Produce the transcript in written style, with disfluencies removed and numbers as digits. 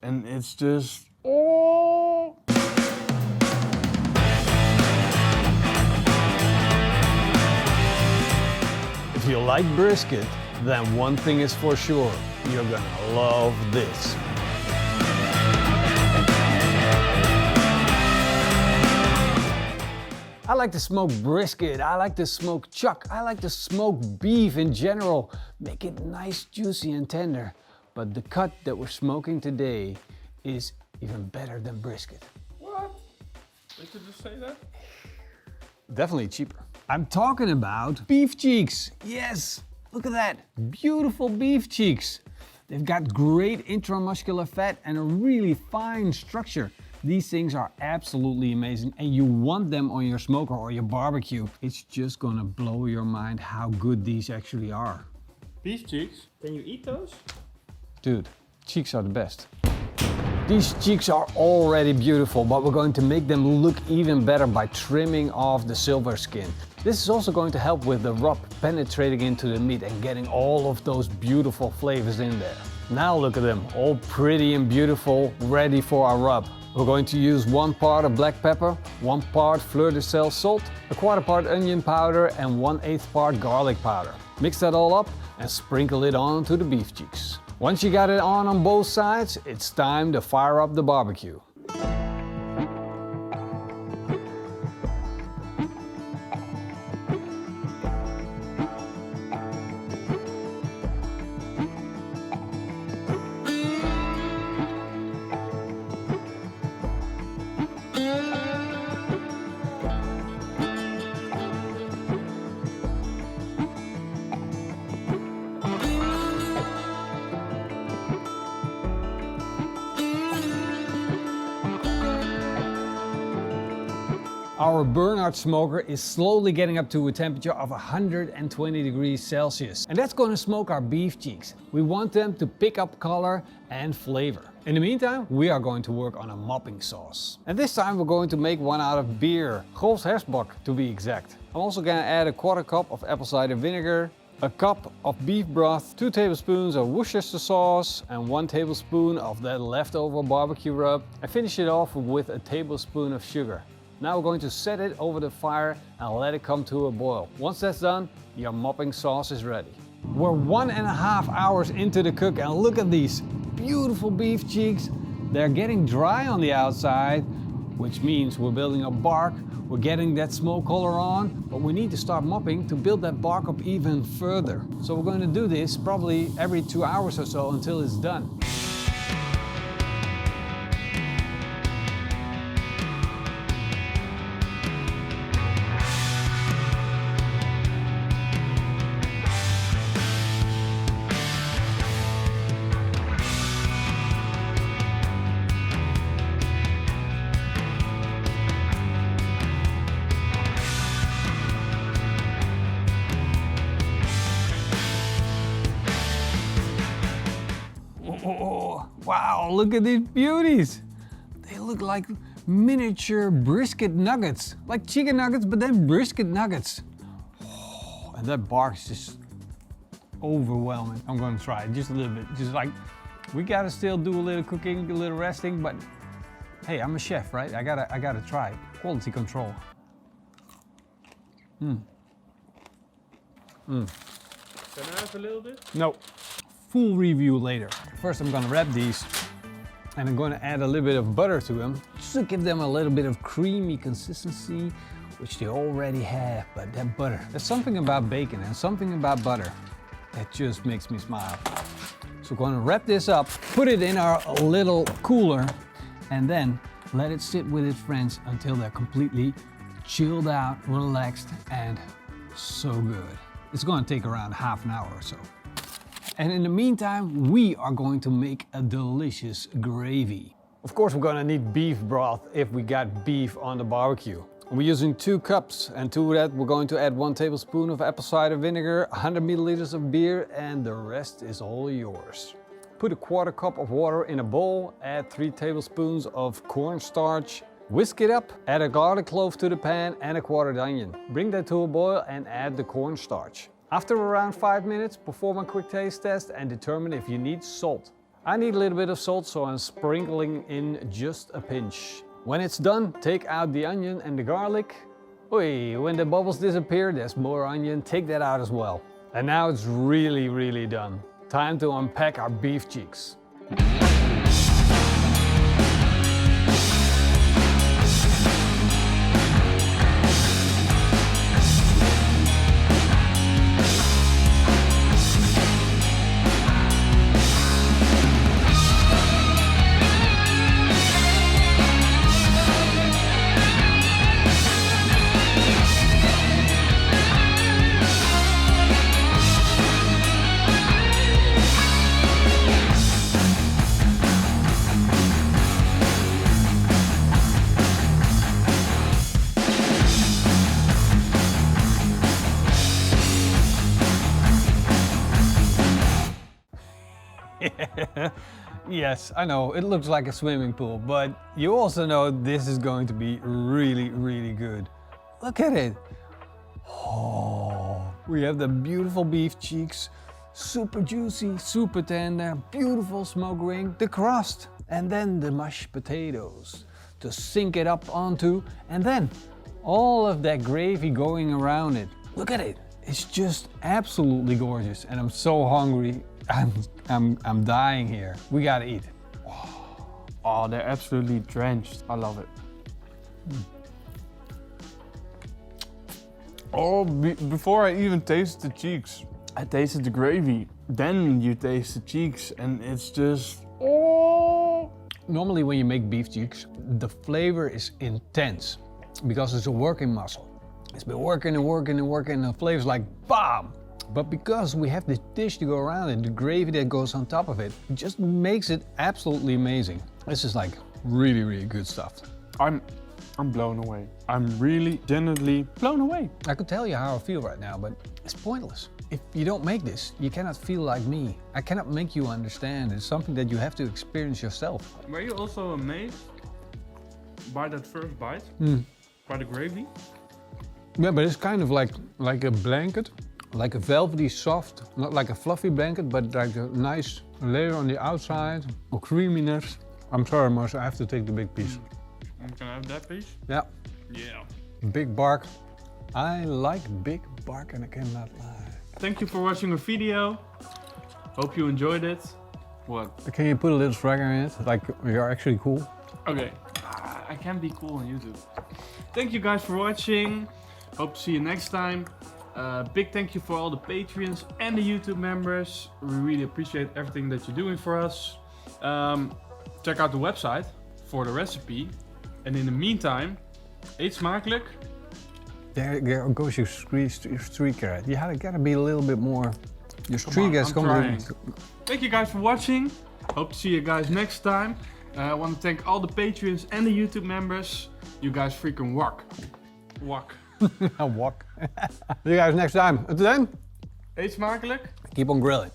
And it's just, oh! If you like brisket, then one thing is for sure, you're gonna love this. I like to smoke brisket, I like to smoke chuck, I like to smoke beef in general. Make it nice, juicy and tender. But the cut that we're smoking today is even better than brisket. What? Did you just say that? Definitely cheaper. I'm talking about beef cheeks. Yes, look at that. Beautiful beef cheeks. They've got great intramuscular fat and a really fine structure. These things are absolutely amazing and you want them on your smoker or your barbecue. It's just gonna blow your mind how good these actually are. Beef cheeks? Can you eat those? Dude, cheeks are the best. These cheeks are already beautiful, but we're going to make them look even better by trimming off the silver skin. This is also going to help with the rub penetrating into the meat and getting all of those beautiful flavors in there. Now look at them, all pretty and beautiful, ready for our rub. We're going to use 1 part of black pepper, 1 part fleur de sel salt, 1/4 part onion powder and 1/8 part garlic powder. Mix that all up and sprinkle it onto the beef cheeks. Once you got it on both sides, it's time to fire up the barbecue. Our Bernhard smoker is slowly getting up to a temperature of 120 degrees Celsius. And that's going to smoke our beef cheeks. We want them to pick up color and flavor. In the meantime, we are going to work on a mopping sauce. And this time we're going to make one out of beer, Grolsch Hersbach to be exact. I'm also going to add 1/4 cup of apple cider vinegar, a cup of beef broth, 2 tablespoons of Worcestershire sauce and 1 tablespoon of that leftover barbecue rub. And finish it off with a tablespoon of sugar. Now we're going to set it over the fire and let it come to a boil. Once that's done, your mopping sauce is ready. We're 1.5 hours into the cook and look at these beautiful beef cheeks. They're getting dry on the outside, which means we're building up bark. We're getting that smoke color on, but we need to start mopping to build that bark up even further. So we're going to do this probably every 2 hours or so until it's done. Oh, wow, look at these beauties. They look like miniature brisket nuggets, like chicken nuggets, but then brisket nuggets. Oh, and that bark is just overwhelming. I'm gonna try it just a little bit. Just like, we gotta still do a little cooking, a little resting, but hey, I'm a chef, right? I gotta try it. Quality control. Can I have a little bit? No. Full review later. First I'm gonna wrap these and I'm gonna add a little bit of butter to them just to give them a little bit of creamy consistency, which they already have, but that butter. There's something about bacon and something about butter that just makes me smile. So we're gonna wrap this up, put it in our little cooler, and then let it sit with its friends until they're completely chilled out, relaxed, and so good. It's gonna take around ½ an hour or so. And in the meantime, we are going to make a delicious gravy. Of course, we're gonna need beef broth if we got beef on the barbecue. We're using 2 cups, and to that we're going to add 1 tablespoon of apple cider vinegar, 100 milliliters of beer, and the rest is all yours. Put 1/4 cup of water in a bowl, add 3 tablespoons of cornstarch, whisk it up, add a garlic clove to the pan and a quartered onion. Bring that to a boil and add the cornstarch. After around 5 minutes, perform a quick taste test and determine if you need salt. I need a little bit of salt, so I'm sprinkling in just a pinch. When it's done, take out the onion and the garlic. Oy, when the bubbles disappear, there's more onion, take that out as well. And now it's really done. Time to unpack our beef cheeks. Yes, I know, it looks like a swimming pool, but you also know this is going to be really good. Look at it. Oh, we have the beautiful beef cheeks, super juicy, super tender, beautiful smoke ring, the crust, and then the mashed potatoes to sink it up onto, and then all of that gravy going around it. Look at it. It's just absolutely gorgeous, and I'm so hungry. I'm dying here. We gotta eat. Oh, they're absolutely drenched. I love it. Oh, before I even taste the cheeks, I tasted the gravy. Then you taste the cheeks and it's just, oh. Normally when you make beef cheeks, the flavor is intense because it's a working muscle. It's been working and the flavor's like BAM! But because we have this dish to go around it, the gravy that goes on top of it, it just makes it absolutely amazing. This is like really good stuff. I'm blown away. I'm really genuinely blown away. I could tell you how I feel right now, but it's pointless. If you don't make this, you cannot feel like me. I cannot make you understand. It's something that you have to experience yourself. Were you also amazed by that first bite? By the gravy? Yeah, but it's kind of like a blanket. Like a velvety soft, not like a fluffy blanket, but like a nice layer on the outside, or creaminess. I'm sorry, Mars, I have to take the big piece. Can I have that piece? Yeah. Yeah. Big bark. I like big bark and I cannot lie. Thank you for watching our video. Hope you enjoyed it. What? Can you put a little swagger in it? Like you're actually cool? Okay. I can be cool on YouTube. Thank you guys for watching. Hope to see you next time. Big thank you for all the Patreons and the YouTube members. We really appreciate everything that you're doing for us. Check out the website for the recipe. And in the meantime, eet smakelijk. There goes your streaker. You gotta be a little bit more. Your streaker is coming. Thank you guys for watching. Hope to see you guys next time. I want to thank all the Patreons and the YouTube members. You guys freaking rock. Walk. Walk. See you guys next time. Until then, eet smakelijk. Keep on grilling.